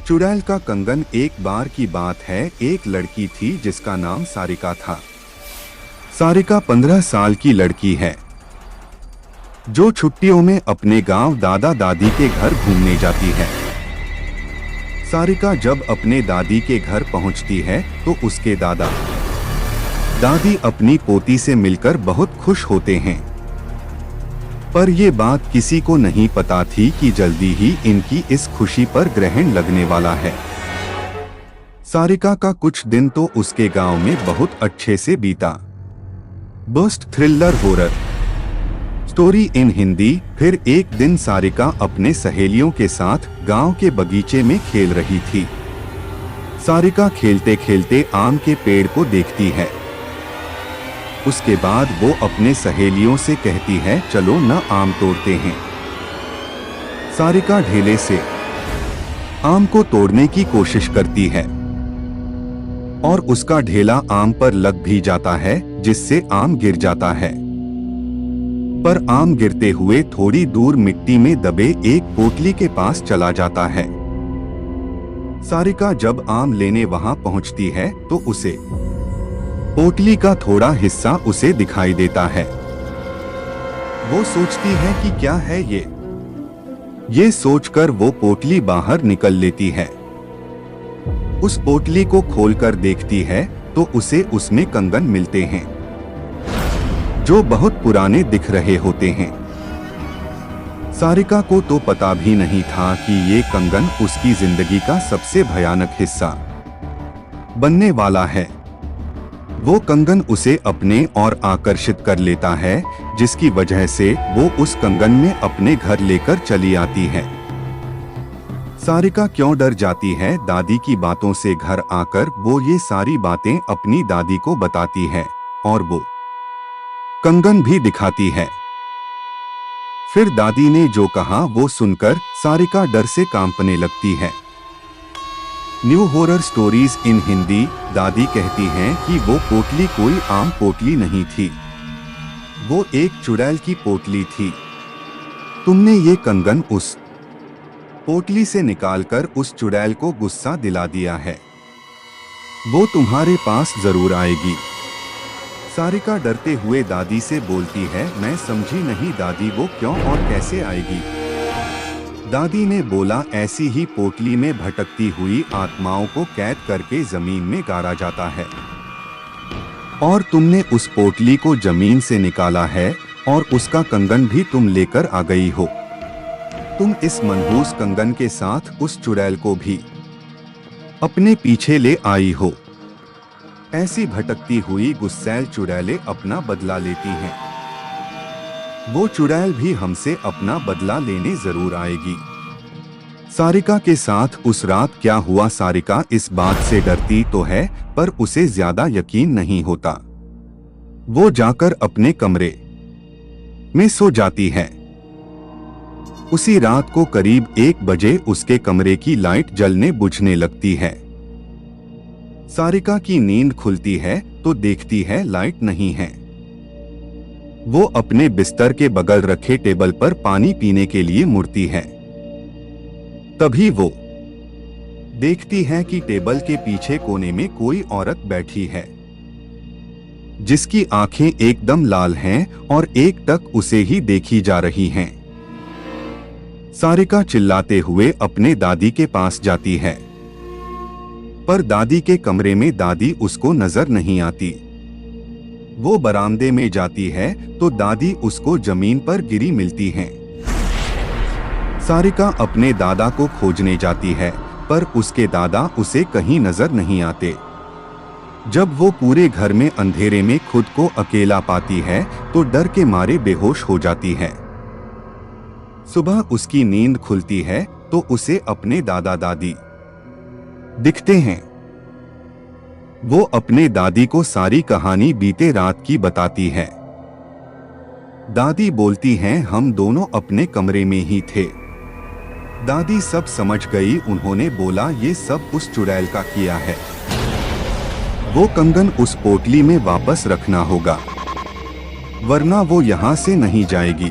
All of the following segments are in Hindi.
चुड़ैल का कंगन। एक बार की बात है, एक लड़की थी जिसका नाम सारिका था। सारिका 15 साल की लड़की है जो छुट्टियों में अपने गांव दादा दादी के घर घूमने जाती है। सारिका जब अपने दादी के घर पहुंचती है तो उसके दादा दादी अपनी पोती से मिलकर बहुत खुश होते हैं। पर ये बात किसी को नहीं पता थी कि जल्दी ही इनकी इस खुशी पर ग्रहण लगने वाला है। सारिका का कुछ दिन तो उसके गांव में बहुत अच्छे से बीता। Best thriller horror story in Hindi. फिर एक दिन सारिका अपने सहेलियों के साथ गांव के बगीचे में खेल रही थी। सारिका खेलते खेलते आम के पेड़ को देखती है। उसके बाद वो अपने सहेलियों से कहती है, चलो न आम तोड़ते हैं। सारिका ढेले से आम को तोड़ने की कोशिश करती है और उसका ढेला आम पर लग भी जाता है, जिससे आम गिर जाता है। पर आम गिरते हुए थोड़ी दूर मिट्टी में दबे एक पोटली के पास चला जाता है। सारिका जब आम लेने वहां पहुंचती है तो उसे पोटली का थोड़ा हिस्सा उसे दिखाई देता है। वो सोचती है कि क्या है ये सोचकर वो पोटली बाहर निकल लेती है। उस पोटली को खोलकर देखती है तो उसे उसमें कंगन मिलते हैं जो बहुत पुराने दिख रहे होते हैं। सारिका को तो पता भी नहीं था कि ये कंगन उसकी जिंदगी का सबसे भयानक हिस्सा बनने वाला है। वो कंगन उसे अपने और आकर्षित कर लेता है, जिसकी वजह से वो उस कंगन में अपने घर लेकर चली आती है। सारिका क्यों डर जाती है दादी की बातों से, घर आकर वो ये सारी बातें अपनी दादी को बताती है और वो कंगन भी दिखाती है। फिर दादी ने जो कहा वो सुनकर सारिका डर से कांपने लगती है। New horror stories in Hindi. दादी कहती हैं कि वो पोटली कोई आम पोटली नहीं थी, वो एक चुड़ैल की पोटली थी। तुमने ये कंगन उस पोटली से निकालकर उस चुड़ैल को गुस्सा दिला दिया है, वो तुम्हारे पास जरूर आएगी। सारिका डरते हुए दादी से बोलती है, मैं समझी नहीं दादी, वो क्यों और कैसे आएगी। दादी ने बोला, ऐसी ही पोटली में भटकती हुई आत्माओं को कैद करके जमीन में गाड़ा जाता है और तुमने उस पोटली को जमीन से निकाला है और उसका कंगन भी तुम लेकर आ गई हो। तुम इस मनहूस कंगन के साथ उस चुड़ैल को भी अपने पीछे ले आई हो। ऐसी भटकती हुई गुस्सैल चुड़ैलें अपना बदला लेती हैं। वो चुड़ैल भी हमसे अपना बदला लेने जरूर आएगी। सारिका के साथ उस रात क्या हुआ, सारिका इस बात से डरती तो है पर उसे ज्यादा यकीन नहीं होता। वो जाकर अपने कमरे में सो जाती है। उसी रात को करीब 1 बजे उसके कमरे की लाइट जलने बुझने लगती है। सारिका की नींद खुलती है तो देखती है लाइट नहीं है। वो अपने बिस्तर के बगल रखे टेबल पर पानी पीने के लिए मुड़ती है। तभी वो देखती है कि टेबल के पीछे कोने में कोई औरत बैठी है जिसकी आंखें एकदम लाल हैं और एक टक उसे ही देखी जा रही हैं। सारिका चिल्लाते हुए अपने दादी के पास जाती है पर दादी के कमरे में दादी उसको नजर नहीं आती। वो बरामदे में जाती है तो दादी उसको जमीन पर गिरी मिलती हैं। सारिका अपने दादा को खोजने जाती है पर उसके दादा उसे कहीं नजर नहीं आते। जब वो पूरे घर में अंधेरे में खुद को अकेला पाती है तो डर के मारे बेहोश हो जाती है। सुबह उसकी नींद खुलती है तो उसे अपने दादा दादी दिखते हैं। वो अपने दादी को सारी कहानी बीते रात की बताती है। दादी बोलती हैं, हम दोनों अपने कमरे में ही थे। दादी सब समझ गई। उन्होंने बोला, ये सब उस चुड़ैल का किया है। वो कंगन उस पोटली में वापस रखना होगा वरना वो यहाँ से नहीं जाएगी।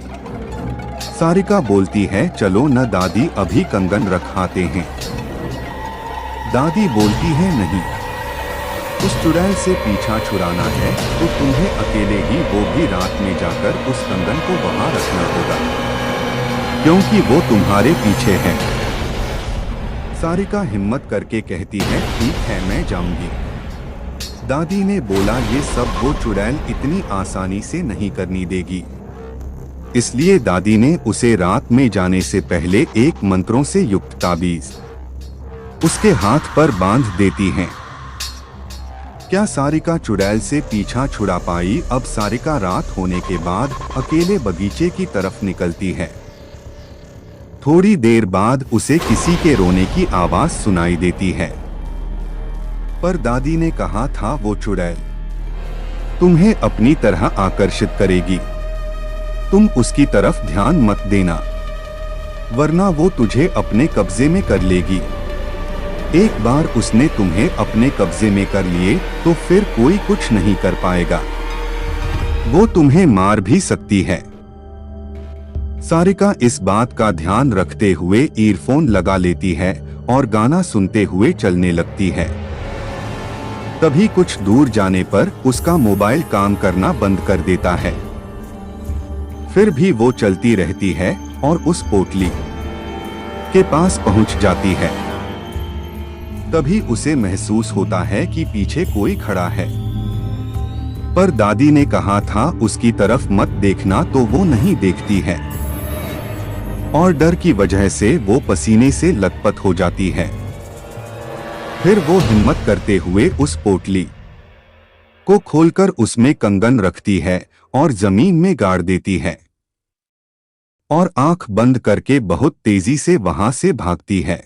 सारिका बोलती है, चलो न दादी, अभी कंगन रखाते हैं। दादी बोलती है नहीं, उस चुड़ैल से पीछा छुड़ाना है तो तुम्हें अकेले ही, वो भी रात में जाकर उस कंगन को वहां रखना होगा, क्योंकि वो तुम्हारे पीछे है। सारिका हिम्मत करके कहती है, ठीक है मैं जाऊंगी। दादी ने बोला, ये सब वो चुड़ैल इतनी आसानी से नहीं करनी देगी, इसलिए दादी ने उसे रात में जाने से पहले एक मंत्रों से युक्त ताबीज उसके हाथ पर बांध देती हैं। क्या सारिका चुड़ैल से पीछा छुड़ा पाई? अब सारिका रात होने के बाद अकेले बगीचे की तरफ निकलती है। थोड़ी देर बाद उसे किसी के रोने की आवाज सुनाई देती है, पर दादी ने कहा था वो चुड़ैल तुम्हें अपनी तरह आकर्षित करेगी, तुम उसकी तरफ ध्यान मत देना, वरना वो तुझे अपने कब्जे में कर लेगी। एक बार उसने तुम्हें अपने कब्जे में कर लिए तो फिर कोई कुछ नहीं कर पाएगा, वो तुम्हें मार भी सकती है। सारिका इस बात का ध्यान रखते हुए ईयरफोन लगा लेती है और गाना सुनते हुए चलने लगती है। तभी कुछ दूर जाने पर उसका मोबाइल काम करना बंद कर देता है। फिर भी वो चलती रहती है और उस पोटली के पास पहुंच जाती है। तभी उसे महसूस होता है कि पीछे कोई खड़ा है, पर दादी ने कहा था उसकी तरफ मत देखना, तो वो नहीं देखती है और डर की वजह से वो पसीने से लथपथ हो जाती है। फिर वो हिम्मत करते हुए उस पोटली को खोलकर उसमें कंगन रखती है और जमीन में गाड़ देती है और आंख बंद करके बहुत तेजी से वहां से भागती है।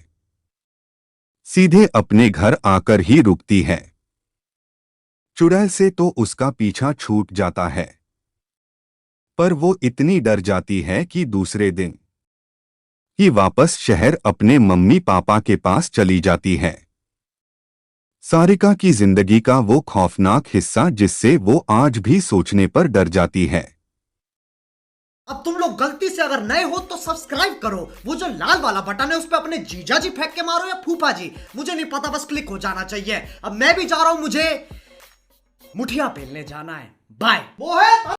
सीधे अपने घर आकर ही रुकती है। चुड़ैल से तो उसका पीछा छूट जाता है, पर वो इतनी डर जाती है कि दूसरे दिन ही वापस शहर अपने मम्मी पापा के पास चली जाती है। सारिका की जिंदगी का वो खौफनाक हिस्सा जिससे वो आज भी सोचने पर डर जाती है। अब तुम लोग गलती से अगर नए हो तो सब्सक्राइब करो, वो जो लाल वाला बटन है उस पर अपने जीजा जी फेंक के मारो या फूफा जी, मुझे नहीं पता, बस क्लिक हो जाना चाहिए। अब मैं भी जा रहा हूं, मुझे मुठिया पेलने जाना है। बाय। वो है